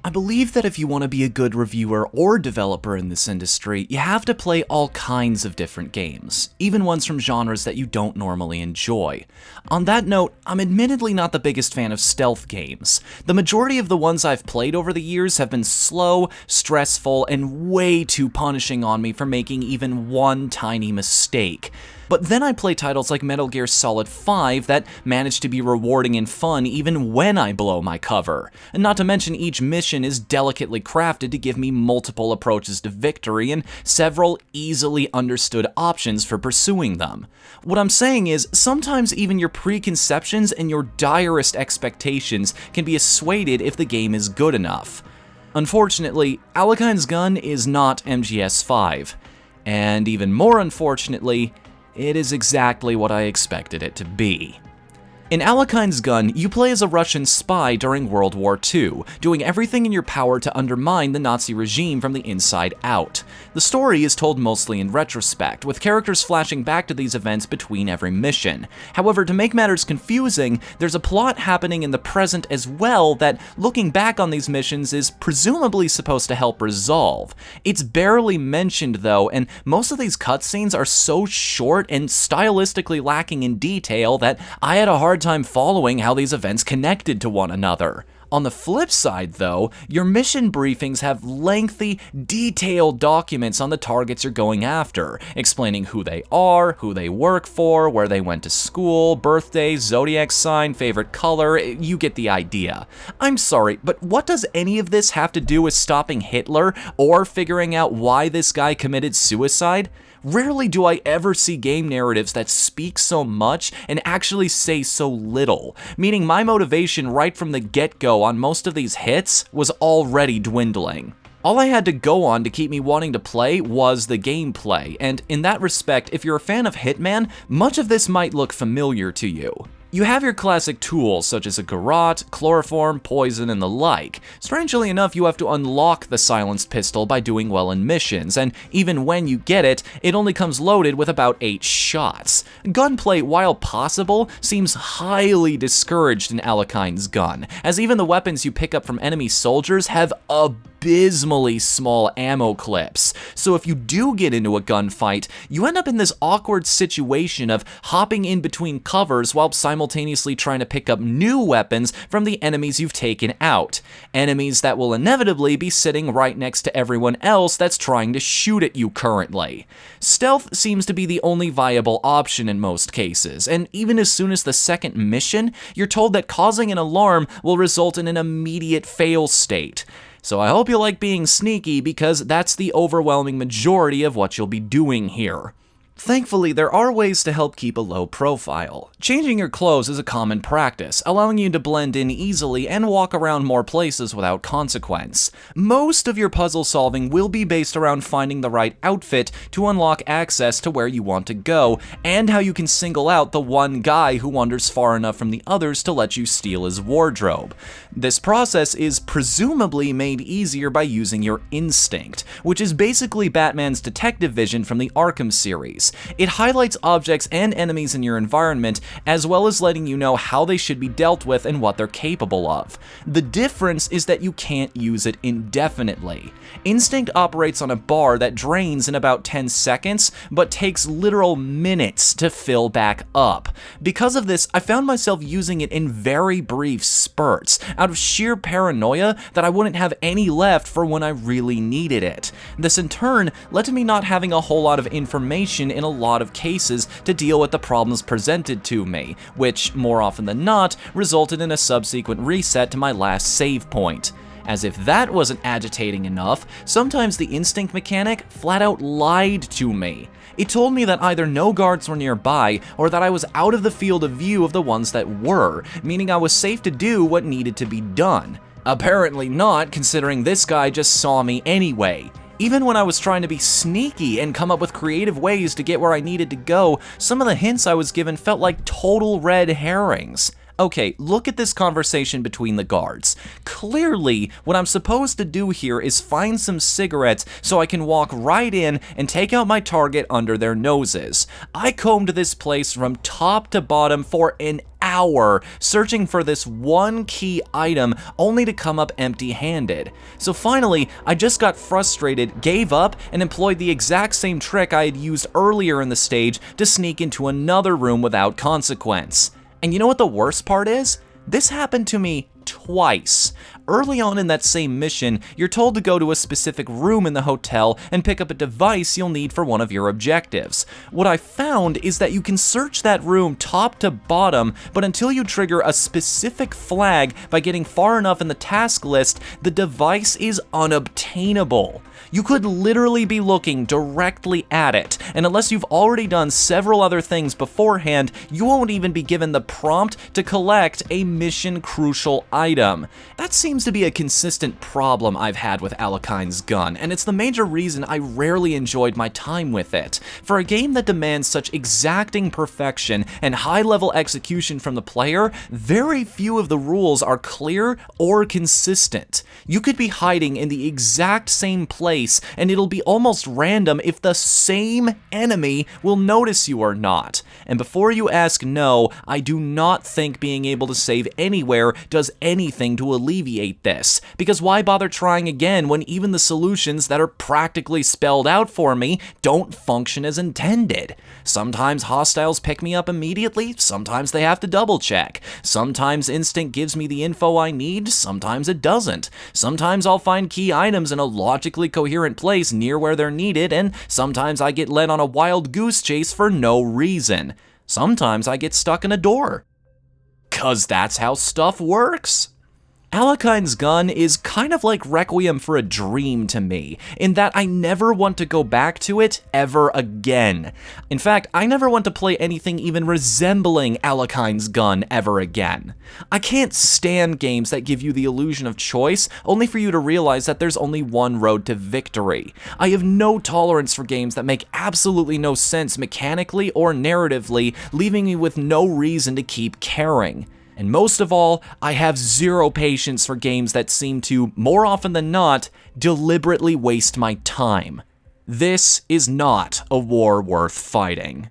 I believe that if you want to be a good reviewer or developer in this industry, you have to play all kinds of different games, even ones from genres that you don't normally enjoy. On that note, I'm admittedly not the biggest fan of stealth games. The majority of the ones I've played over the years have been slow, stressful, and way too punishing on me for making even one tiny mistake. But then I play titles like Metal Gear Solid 5 that manage to be rewarding and fun even when I blow my cover. And not to mention each mission is delicately crafted to give me multiple approaches to victory and several easily understood options for pursuing them. What I'm saying is, sometimes even your preconceptions and your direst expectations can be assuaded if the game is good enough. Unfortunately, Alekhine's gun is not MGS5. And even more unfortunately, it is exactly what I expected it to be. In Alekhine's Gun, you play as a Russian spy during World War II, doing everything in your power to undermine the Nazi regime from the inside out. The story is told mostly in retrospect, with characters flashing back to these events between every mission. However, to make matters confusing, there's a plot happening in the present as well that, looking back on these missions, is presumably supposed to help resolve. It's barely mentioned though, and most of these cutscenes are so short and stylistically lacking in detail that I had a hard time following how these events connected to one another. On the flip side though, your mission briefings have lengthy, detailed documents on the targets you're going after, explaining who they are, who they work for, where they went to school, birthday, zodiac sign, favorite color, you get the idea. I'm sorry, but what does any of this have to do with stopping Hitler or figuring out why this guy committed suicide? Rarely do I ever see game narratives that speak so much and actually say so little, meaning my motivation right from the get-go on most of these hits was already dwindling. All I had to go on to keep me wanting to play was the gameplay, and in that respect, if you're a fan of Hitman, much of this might look familiar to you. You have your classic tools such as a garrote, chloroform, poison, and the like. Strangely enough, you have to unlock the silenced pistol by doing well in missions, and even when you get it, it only comes loaded with about 8 shots. Gunplay, while possible, seems highly discouraged in Alekhine's gun, as even the weapons you pick up from enemy soldiers have abysmally small ammo clips. So if you do get into a gunfight, you end up in this awkward situation of hopping in between covers while simultaneously trying to pick up new weapons from the enemies you've taken out. Enemies that will inevitably be sitting right next to everyone else that's trying to shoot at you currently. Stealth seems to be the only viable option in most cases, and even as soon as the second mission, you're told that causing an alarm will result in an immediate fail state. So I hope you like being sneaky, because that's the overwhelming majority of what you'll be doing here. Thankfully, there are ways to help keep a low profile. Changing your clothes is a common practice, allowing you to blend in easily and walk around more places without consequence. Most of your puzzle solving will be based around finding the right outfit to unlock access to where you want to go, and how you can single out the one guy who wanders far enough from the others to let you steal his wardrobe. This process is presumably made easier by using your instinct, which is basically Batman's detective vision from the Arkham series. It highlights objects and enemies in your environment, as well as letting you know how they should be dealt with and what they're capable of. The difference is that you can't use it indefinitely. Instinct operates on a bar that drains in about 10 seconds, but takes literal minutes to fill back up. Because of this, I found myself using it in very brief spurts, out of sheer paranoia that I wouldn't have any left for when I really needed it. This in turn led to me not having a whole lot of information in a lot of cases to deal with the problems presented to me, which, more often than not, resulted in a subsequent reset to my last save point. As if that wasn't agitating enough, sometimes the instinct mechanic flat out lied to me. It told me that either no guards were nearby, or that I was out of the field of view of the ones that were, meaning I was safe to do what needed to be done. Apparently not, considering this guy just saw me anyway. Even when I was trying to be sneaky and come up with creative ways to get where I needed to go, some of the hints I was given felt like total red herrings. Okay, look at this conversation between the guards. Clearly, what I'm supposed to do here is find some cigarettes so I can walk right in and take out my target under their noses. I combed this place from top to bottom for an hour searching for this one key item only to come up empty-handed. So finally, I just got frustrated, gave up, and employed the exact same trick I had used earlier in the stage to sneak into another room without consequence. And you know what the worst part is? This happened to me twice. Early on in that same mission, you're told to go to a specific room in the hotel and pick up a device you'll need for one of your objectives. What I found is that you can search that room top to bottom, but until you trigger a specific flag by getting far enough in the task list, the device is unobtainable. You could literally be looking directly at it, and unless you've already done several other things beforehand, you won't even be given the prompt to collect a mission-crucial item. That seems to be a consistent problem I've had with Alekhine's gun, and it's the major reason I rarely enjoyed my time with it. For a game that demands such exacting perfection and high-level execution from the player, very few of the rules are clear or consistent. You could be hiding in the exact same place, and it'll be almost random if the same enemy will notice you or not. And before you ask, no, I do not think being able to save anywhere does anything to alleviate this, because why bother trying again when even the solutions that are practically spelled out for me don't function as intended? Sometimes hostiles pick me up immediately, sometimes they have to double check. Sometimes Instinct gives me the info I need, sometimes it doesn't. Sometimes I'll find key items in a logically coherent place near where they're needed, and sometimes I get led on a wild goose chase for no reason. Sometimes I get stuck in a door. 'Cause that's how stuff works. Alekhine's gun is kind of like Requiem for a Dream to me, in that I never want to go back to it ever again. In fact, I never want to play anything even resembling Alekhine's gun ever again. I can't stand games that give you the illusion of choice, only for you to realize that there's only one road to victory. I have no tolerance for games that make absolutely no sense mechanically or narratively, leaving me with no reason to keep caring. And most of all, I have zero patience for games that seem to, more often than not, deliberately waste my time. This is not a war worth fighting.